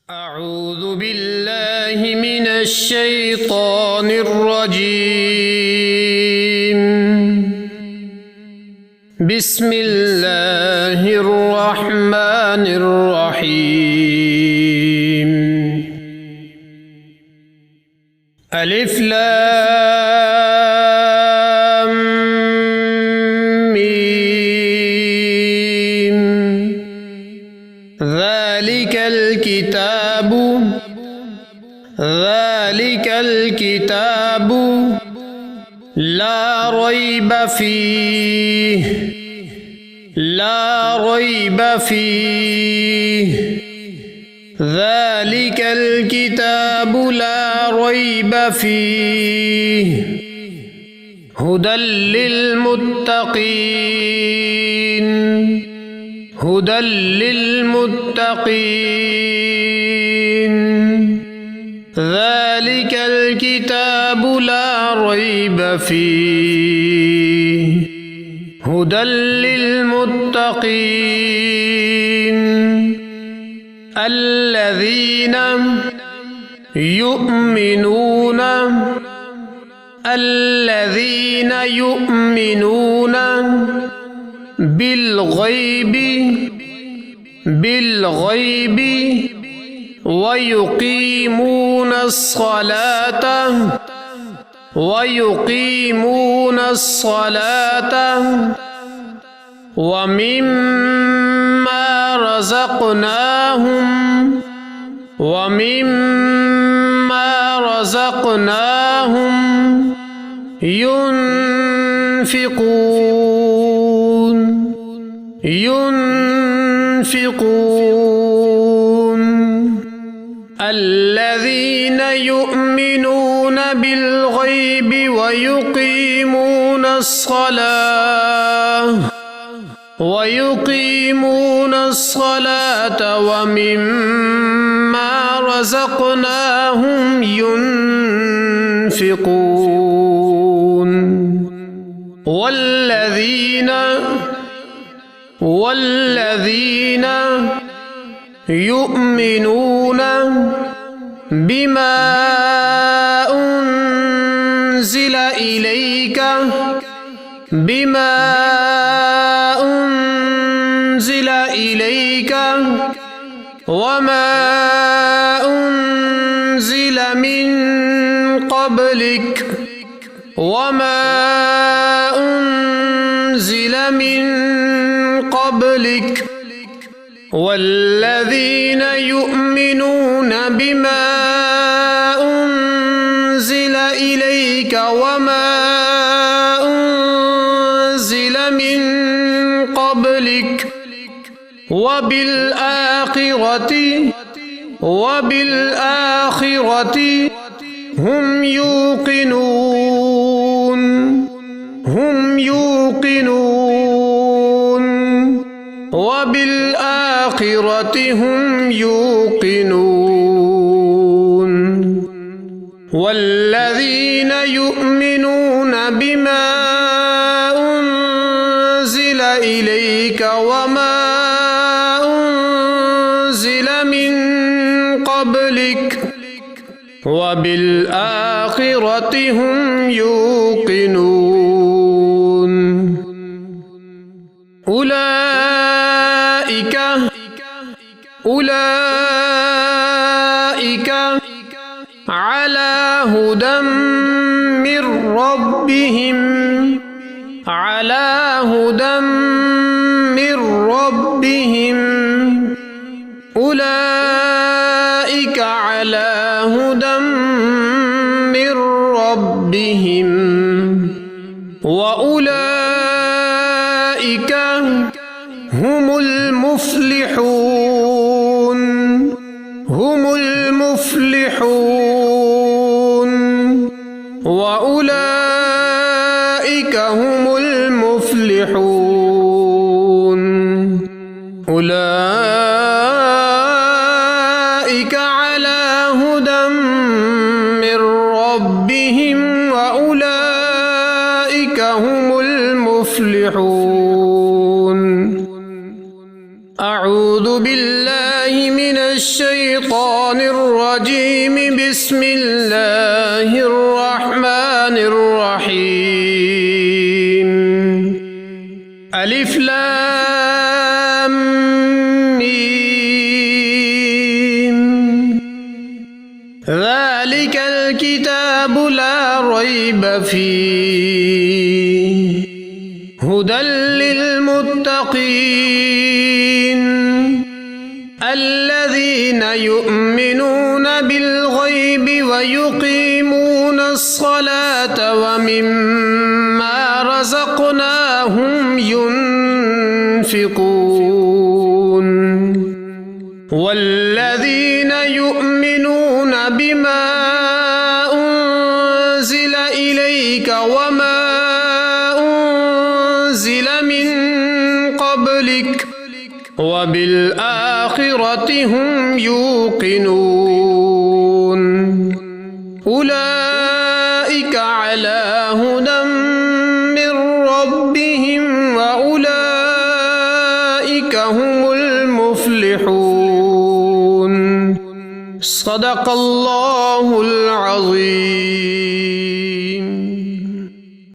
أعوذ بالله من الشيطان الرجيم. بسم الله الرحمن الرحيم. ألف لام ميم. ذلك الكتاب لا ريب فيه. ذلك الكتاب لا ريب فيه هدى للمتقين. ذلك الكتاب لا ريب فيه هدى للمتقين. الذين يؤمنون بالغيب ويقيمون الصلاة ومما رزقناهم ينفقون. الذين يؤمنون بالغيب ويقيمون الصلاة ومما رزقناهم ينفقون. والذين يؤمنون بما أنزل إليك وما أنزل من قبلك والذين يؤمنون بما أنزل إليك وما أنزل من قبلك وبالآخرة هم يوقنون. وبالآخرة هم يوقنون. والذين يؤمنون بما أنزل إليك وما أنزل من قبلك وبالآخرة هم يوقنون. أولئك على هدى من ربهم. أولئك على هدى من ربهم وأولئك هم المفلحون. وأولئك هم المفلحون. أولئك على هدى من ربهم وأولئك هم المفلحون. أعوذ بالله من الشيطان الله الرحمن الرحيم ألف لام ميم ذلك الكتاب لا ريب فيه هدى للمتقين الذين يؤمنون بالغيب ويقيمون الصلاة ومما رزقناهم ينفقون والذين يؤمنون بما أنزل إليك وما أنزل من قبلك وبالآخرة هم يوقنون أولئك على هدى من ربهم وأولئك هم المفلحون صدق الله العظيم.